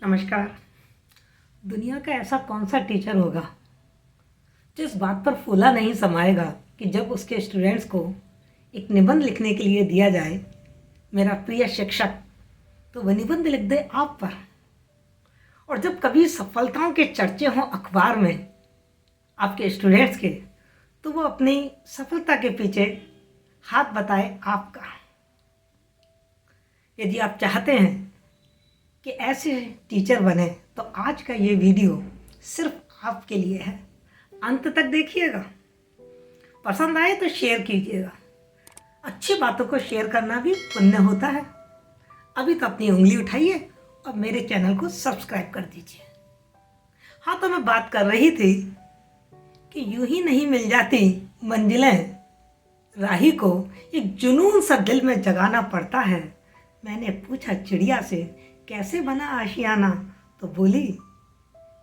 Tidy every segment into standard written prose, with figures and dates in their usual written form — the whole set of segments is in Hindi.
नमस्कार। दुनिया का ऐसा कौन सा टीचर होगा जो इस बात पर फूला नहीं समाएगा कि जब उसके स्टूडेंट्स को एक निबंध लिखने के लिए दिया जाए, मेरा प्रिय शिक्षक, तो वह निबंध लिख दे आप पर। और जब कभी सफलताओं के चर्चे हों अखबार में आपके स्टूडेंट्स के, तो वो अपनी सफलता के पीछे हाथ बताए आपका। यदि आप चाहते हैं कि ऐसे टीचर बने तो आज का ये वीडियो सिर्फ आपके लिए है। अंत तक देखिएगा, पसंद आए तो शेयर कीजिएगा। अच्छी बातों को शेयर करना भी पुण्य होता है। अभी तो अपनी उंगली उठाइए और मेरे चैनल को सब्सक्राइब कर दीजिए। हाँ, तो मैं बात कर रही थी कि यूं ही नहीं मिल जाती मंजिलें, राही को एक जुनून सा दिल में जगाना पड़ता है। मैंने पूछा चिड़िया से कैसे बना आशियाना, तो बोली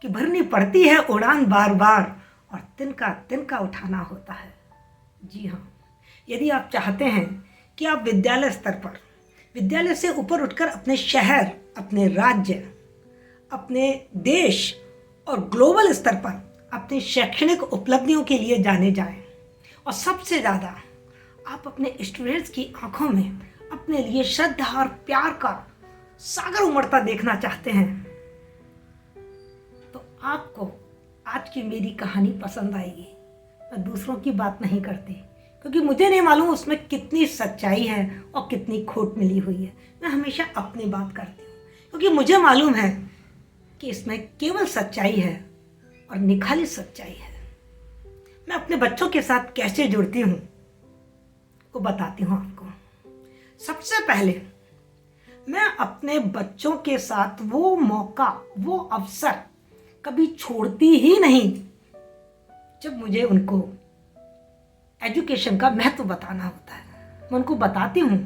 कि भरनी पड़ती है उड़ान बार बार और तिनका तिनका उठाना होता है। जी हाँ, यदि आप चाहते हैं कि आप विद्यालय स्तर पर, विद्यालय से ऊपर उठकर अपने शहर, अपने राज्य, अपने देश और ग्लोबल स्तर पर अपनी शैक्षणिक उपलब्धियों के लिए जाने जाएं, और सबसे ज़्यादा आप अपने स्टूडेंट्स की आंखों में अपने लिए श्रद्धा और प्यार का सागर उमड़ता देखना चाहते हैं, तो आपको आज की मेरी कहानी पसंद आएगी। मैं दूसरों की बात नहीं करती, क्योंकि मुझे नहीं मालूम उसमें कितनी सच्चाई है और कितनी खोट मिली हुई है। मैं हमेशा अपनी बात करती हूँ, क्योंकि मुझे मालूम है कि इसमें केवल सच्चाई है और निखाली सच्चाई है। मैं अपने बच्चों के साथ कैसे जुड़ती हूँ वो बताती हूँ आपको। सबसे पहले मैं अपने बच्चों के साथ वो मौका, वो अवसर कभी छोड़ती ही नहीं जब मुझे उनको एजुकेशन का महत्व बताना होता है। मैं उनको बताती हूँ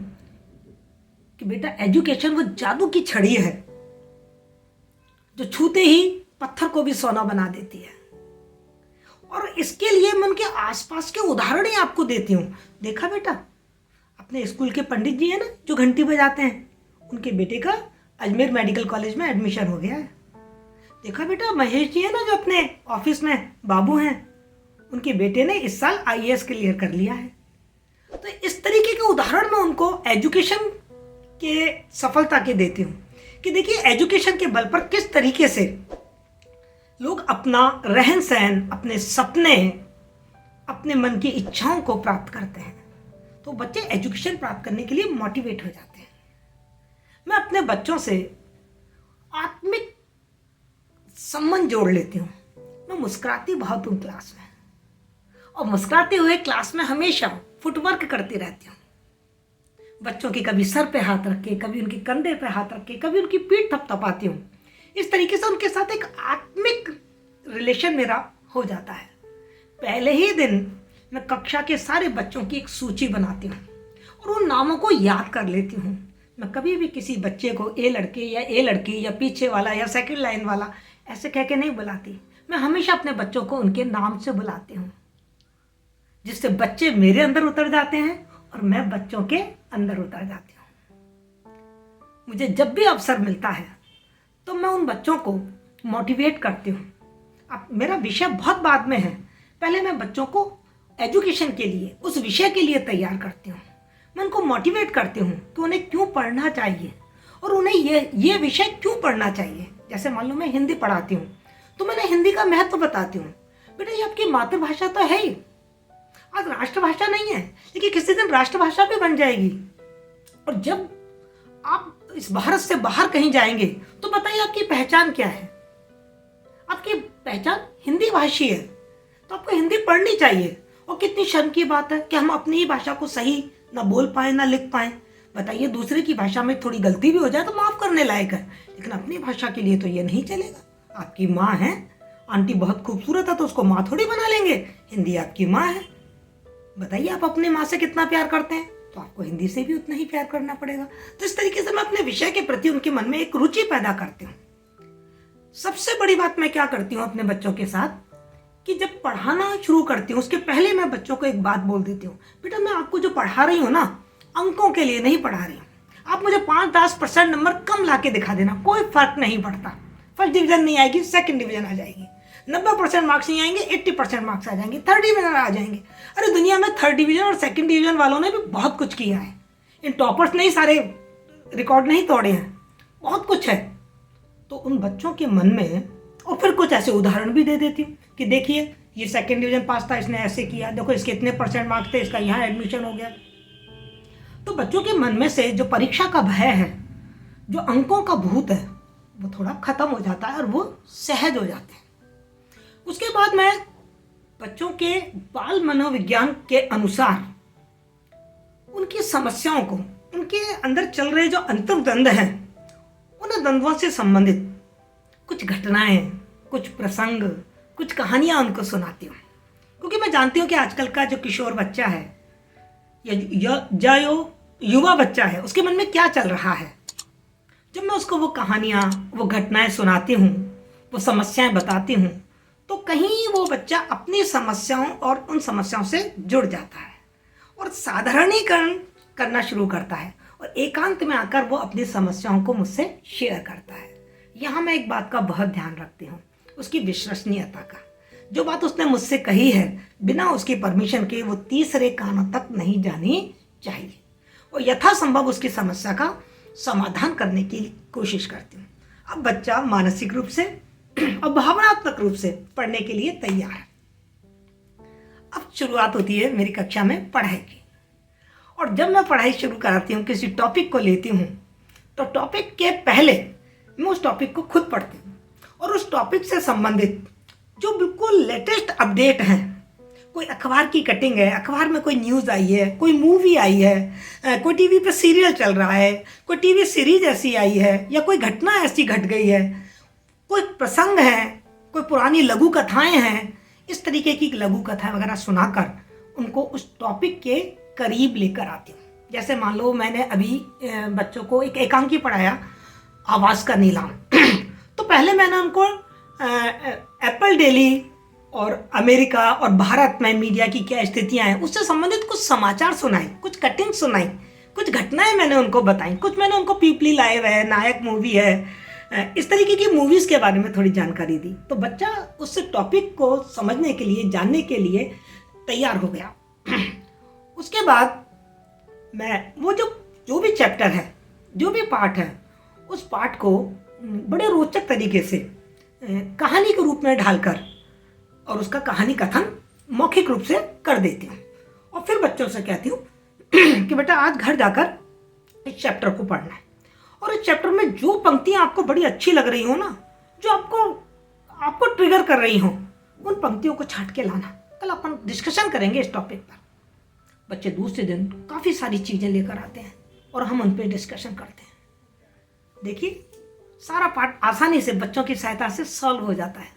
कि बेटा, एजुकेशन वो जादू की छड़ी है जो छूते ही पत्थर को भी सोना बना देती है। और इसके लिए मैं उनके आसपास के उदाहरण ही आपको देती हूँ। देखा बेटा, अपने स्कूल के पंडित जी हैं ना जो घंटी बजाते हैं, उनके बेटे का अजमेर मेडिकल कॉलेज में एडमिशन हो गया है। देखा बेटा, महेश जी है ना जो अपने ऑफिस में बाबू हैं, उनके बेटे ने इस साल आईएएस क्लियर कर लिया है। तो इस तरीके के उदाहरण मैं उनको एजुकेशन के सफलता के देती हूँ कि देखिए एजुकेशन के बल पर किस तरीके से लोग अपना रहन सहन, अपने सपने, अपने मन की इच्छाओं को प्राप्त करते हैं। तो बच्चे एजुकेशन प्राप्त करने के लिए मोटिवेट हो जाते हैं। मैं अपने बच्चों से आत्मिक संबंध जोड़ लेती हूँ। मैं मुस्कुराती बहुत हूँ क्लास में, और मुस्कुराते हुए क्लास में हमेशा फुटवर्क करती रहती हूँ। बच्चों के कभी सर पे हाथ रख के, कभी उनके कंधे पे हाथ रख के, कभी उनकी पीठ थपथपाती हूँ। इस तरीके से उनके साथ एक आत्मिक रिलेशन मेरा हो जाता है। पहले ही दिन मैं कक्षा के सारे बच्चों की एक सूची बनाती हूँ और उन नामों को याद कर लेती हूँ। मैं कभी भी किसी बच्चे को ए लड़के या ए लड़की या पीछे वाला या सेकंड लाइन वाला ऐसे कह के नहीं बुलाती। मैं हमेशा अपने बच्चों को उनके नाम से बुलाती हूँ, जिससे बच्चे मेरे अंदर उतर जाते हैं और मैं बच्चों के अंदर उतर जाती हूँ। मुझे जब भी अवसर मिलता है तो मैं उन बच्चों को मोटिवेट करती हूँ। अब मेरा विषय बहुत बाद में है, पहले मैं बच्चों को एजुकेशन के लिए, उस विषय के लिए तैयार करती हूँ। मैं उनको मोटिवेट करती हूँ कि उन्हें क्यों पढ़ना चाहिए और उन्हें ये विषय क्यों पढ़ना चाहिए। जैसे मान लो मैं हिंदी पढ़ाती हूँ तो मैंने हिंदी का महत्व बताती हूँ। बेटा, ये आपकी मातृभाषा तो है ही, आज राष्ट्रभाषा नहीं है, लेकिन किसी दिन राष्ट्रभाषा भी बन जाएगी। और जब आप इस भारत से बाहर कहीं जाएंगे तो बताइए आपकी पहचान क्या है। आपकी पहचान हिंदी भाषी है, तो आपको हिंदी पढ़नी चाहिए। और कितनी शर्म की बात है कि हम अपनी ही भाषा को सही ना बोल पाए ना लिख पाए। बताइए, दूसरे की भाषा में थोड़ी गलती भी हो जाए तो माफ करने लायक है, लेकिन अपनी भाषा के लिए तो ये नहीं चलेगा। आपकी माँ है, आंटी बहुत खूबसूरत है तो उसको माँ थोड़ी बना लेंगे। हिंदी आपकी माँ है। बताइए, आप अपने माँ से कितना प्यार करते हैं, तो आपको हिंदी से भी उतना ही प्यार करना पड़ेगा। तो इस तरीके से मैं अपने विषय के प्रति उनके मन में एक रुचि पैदा करती हूँ। सबसे बड़ी बात मैं क्या करती हूँ अपने बच्चों के साथ कि जब पढ़ाना शुरू करती हूँ उसके पहले मैं बच्चों को एक बात बोल देती हूँ। बेटा, मैं आपको जो पढ़ा रही हूँ ना, अंकों के लिए नहीं पढ़ा रही हूँ। आप मुझे 5-10% नंबर कम ला के दिखा देना, कोई फर्क नहीं पड़ता। फर्स्ट डिवीजन नहीं आएगी, सेकंड डिवीजन आ जाएगी। 90% मार्क्स नहीं आएंगे, 80% मार्क्स आ जाएंगे, थर्ड डिवीजन आ जाएंगे। अरे दुनिया में थर्ड डिवीजन और सेकंड डिवीजन वालों ने भी बहुत कुछ किया है। इन टॉपर्स ने ही सारे रिकॉर्ड नहीं तोड़े हैं, बहुत कुछ है। तो उन बच्चों के मन में, और फिर कुछ ऐसे उदाहरण भी दे देती हूँ कि देखिए ये सेकंड डिवीजन पास था, इसने ऐसे किया, देखो इसके इतने % मार्क्स थे, इसका यहाँ एडमिशन हो गया। तो बच्चों के मन में से जो परीक्षा का भय है, जो अंकों का भूत है, वो थोड़ा खत्म हो जाता है और वो सहज हो जाते हैं। उसके बाद मैं बच्चों के बाल मनोविज्ञान के अनुसार उनकी समस्याओं को, उनके अंदर चल रहे जो अंतर्द्वंद हैं, उन द्वंद्वों से संबंधित कुछ घटनाएं, कुछ प्रसंग, कुछ कहानियां उनको सुनाती हूँ। क्योंकि मैं जानती हूँ कि आजकल का जो किशोर बच्चा है या युवा बच्चा है, उसके मन में क्या चल रहा है। जब मैं उसको वो कहानियाँ, वो घटनाएं सुनाती हूँ, वो समस्याएं बताती हूँ, तो कहीं वो बच्चा अपनी समस्याओं और उन समस्याओं से जुड़ जाता है और साधारणीकरण करना शुरू करता है और एकांत में आकर वो अपनी समस्याओं को मुझसे शेयर करता है। यहाँ मैं एक बात का बहुत ध्यान रखती हूँ, उसकी विश्वसनीयता का। जो बात उसने मुझसे कही है, बिना उसकी परमिशन के वो तीसरे कानों तक नहीं जानी चाहिए और यथासंभव उसकी समस्या का समाधान करने की कोशिश करती हूँ। अब बच्चा मानसिक रूप से और भावनात्मक रूप से पढ़ने के लिए तैयार है। अब शुरुआत होती है मेरी कक्षा में पढ़ाई की, और जब मैं पढ़ाई शुरू कराती हूँ, किसी टॉपिक को लेती हूँ, तो टॉपिक के पहले मैं उस टॉपिक को खुद पढ़ती हूँ और उस टॉपिक से संबंधित जो बिल्कुल लेटेस्ट अपडेट हैं, कोई अखबार की कटिंग है, अखबार में कोई न्यूज़ आई है, कोई मूवी आई है, कोई टीवी पे सीरियल चल रहा है, कोई टीवी सीरीज ऐसी आई है, या कोई घटना ऐसी घट गई है, कोई प्रसंग है, कोई पुरानी लघु कथाएं हैं, इस तरीके की लघु कथाएं वगैरह सुनाकर उनको उस टॉपिक के करीब लेकर आती हूँ। जैसे मान लो मैंने अभी बच्चों को एक एकांकी पढ़ाया, आवाज़ का नीलाम। तो पहले मैंने उनको एप्पल डेली और अमेरिका और भारत में मीडिया की क्या स्थितियाँ हैं, उससे संबंधित कुछ समाचार सुनाए, कुछ कटिंग सुनाई, कुछ घटनाएं मैंने उनको बताई, कुछ मैंने उनको पीपली लाइव है, नायक मूवी है, इस तरीके की मूवीज़ के बारे में थोड़ी जानकारी दी। तो बच्चा उस टॉपिक को समझने के लिए, जानने के लिए तैयार हो गया। उसके बाद मैं वो जो भी चैप्टर है, जो भी पार्ट है, उस पार्ट को बड़े रोचक तरीके से कहानी के रूप में ढालकर और उसका कहानी कथन मौखिक रूप से कर देती हूँ। और फिर बच्चों से कहती हूँ कि बेटा आज घर जाकर इस चैप्टर को पढ़ना है, और इस चैप्टर में जो पंक्तियाँ आपको बड़ी अच्छी लग रही हो ना, जो आपको ट्रिगर कर रही हो, उन पंक्तियों को छांट के लाना। कल अपन डिस्कशन करेंगे इस टॉपिक पर। बच्चे दूसरे दिन काफ़ी सारी चीज़ें लेकर आते हैं और हम उन पर डिस्कशन करते हैं। देखिए सारा पाठ आसानी से बच्चों की सहायता से सॉल्व हो जाता है।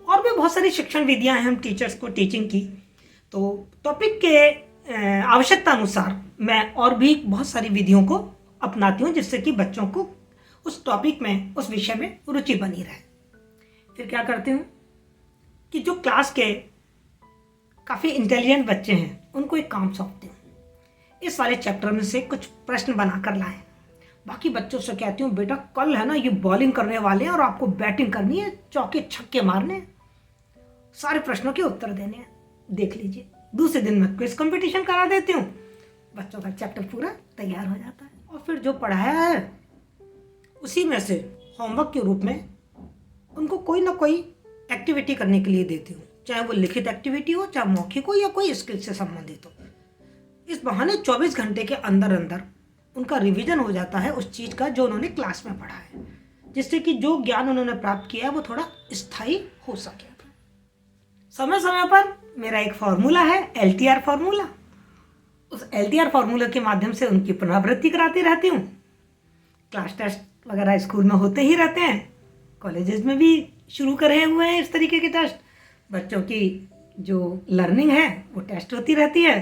और भी बहुत सारी शिक्षण विधियां हैं हम टीचर्स को टीचिंग की, तो टॉपिक के आवश्यकता अनुसार मैं और भी बहुत सारी विधियों को अपनाती हूँ, जिससे कि बच्चों को उस टॉपिक में, उस विषय में रुचि बनी रहे। फिर क्या करती हूँ कि जो क्लास के काफ़ी इंटेलिजेंट बच्चे हैं, उनको एक काम सौंपती हूँ, इस वाले चैप्टर में से कुछ प्रश्न बनाकर लाएं। बाकी बच्चों से कहती हूँ बेटा कल है ना ये बॉलिंग करने वाले हैं और आपको बैटिंग करनी है, चौके छक्के मारने हैं, सारे प्रश्नों के उत्तर देने हैं, देख लीजिए। दूसरे दिन मैं क्विज कंपटीशन करा देती हूँ, बच्चों का चैप्टर पूरा तैयार हो जाता है। और फिर जो पढ़ाया है उसी में से होमवर्क के रूप में उनको कोई ना कोई एक्टिविटी करने के लिए देती हूँ, चाहे वो लिखित एक्टिविटी हो, चाहे मौखिक हो, या कोई स्किल से संबंधित हो। इस बहाने 24 घंटे के अंदर अंदर उनका रिवीजन हो जाता है उस चीज़ का जो उन्होंने क्लास में पढ़ा है, जिससे कि जो ज्ञान उन्होंने प्राप्त किया है वो थोड़ा स्थायी हो सके। समय समय पर मेरा एक फार्मूला है, LTR फार्मूला। उस LTR फार्मूला के माध्यम से उनकी पुनरावृत्ति कराती रहती हूँ। क्लास टेस्ट वगैरह स्कूल में होते ही रहते हैं, कॉलेजेस में भी शुरू करे हुए हैं इस तरीके के टेस्ट। बच्चों की जो लर्निंग है वो टेस्ट होती रहती है।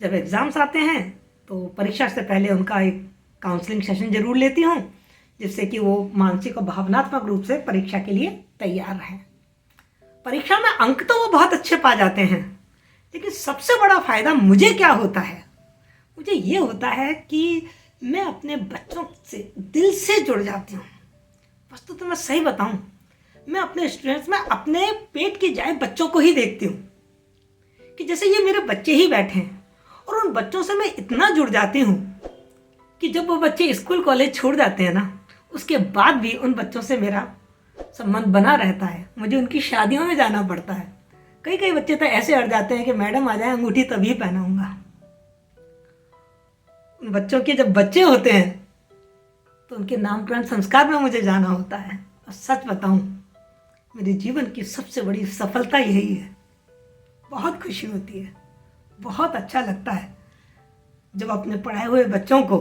जब एग्ज़ाम्स आते हैं तो परीक्षा से पहले उनका एक काउंसलिंग सेशन ज़रूर लेती हूँ, जिससे कि वो मानसिक और भावनात्मक रूप से परीक्षा के लिए तैयार रहें। परीक्षा में अंक तो वो बहुत अच्छे पा जाते हैं, लेकिन सबसे बड़ा फ़ायदा मुझे क्या होता है, मुझे ये होता है कि मैं अपने बच्चों से दिल से जुड़ जाती हूँ। बस तो मैं सही बताऊँ, मैं अपने स्टूडेंट्स में अपने पेट की जाए बच्चों को ही देखती हूँ कि जैसे ये मेरे बच्चे ही बैठे हैं। और उन बच्चों से मैं इतना जुड़ जाती हूँ कि जब वो बच्चे स्कूल कॉलेज छोड़ जाते हैं ना, उसके बाद भी उन बच्चों से मेरा संबंध बना रहता है। मुझे उनकी शादियों में जाना पड़ता है। कई कई बच्चे तो ऐसे अड़ जाते हैं कि मैडम आ जाए, अंगूठी तभी पहनाऊंगा। उन बच्चों के जब बच्चे होते हैं तो उनके नामकरण संस्कार में मुझे जाना होता है। और सच बताऊं, मेरे जीवन की सबसे बड़ी सफलता यही है। बहुत खुशी होती है, बहुत अच्छा लगता है जब अपने पढ़ाए हुए बच्चों को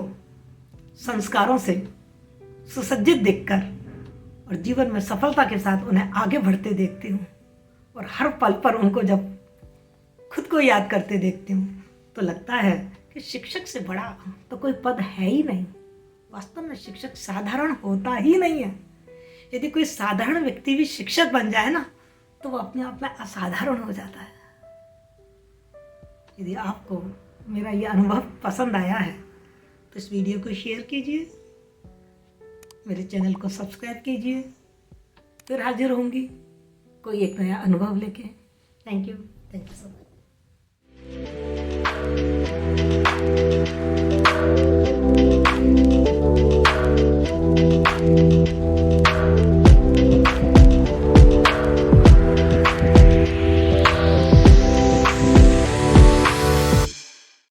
संस्कारों से सुसज्जित देखकर और जीवन में सफलता के साथ उन्हें आगे बढ़ते देखती हूँ। और हर पल पर उनको जब खुद को याद करते देखती हूँ तो लगता है कि शिक्षक से बड़ा तो कोई पद है ही नहीं। वास्तव में शिक्षक साधारण होता ही नहीं है। यदि कोई साधारण व्यक्ति भी शिक्षक बन जाए ना, तो वो अपने आप में असाधारण हो जाता है। यदि आपको मेरा ये अनुभव पसंद आया है तो इस वीडियो को शेयर कीजिए, मेरे चैनल को सब्सक्राइब कीजिए। फिर हाजिर होंगी कोई एक नया अनुभव लेके। Thank you so much.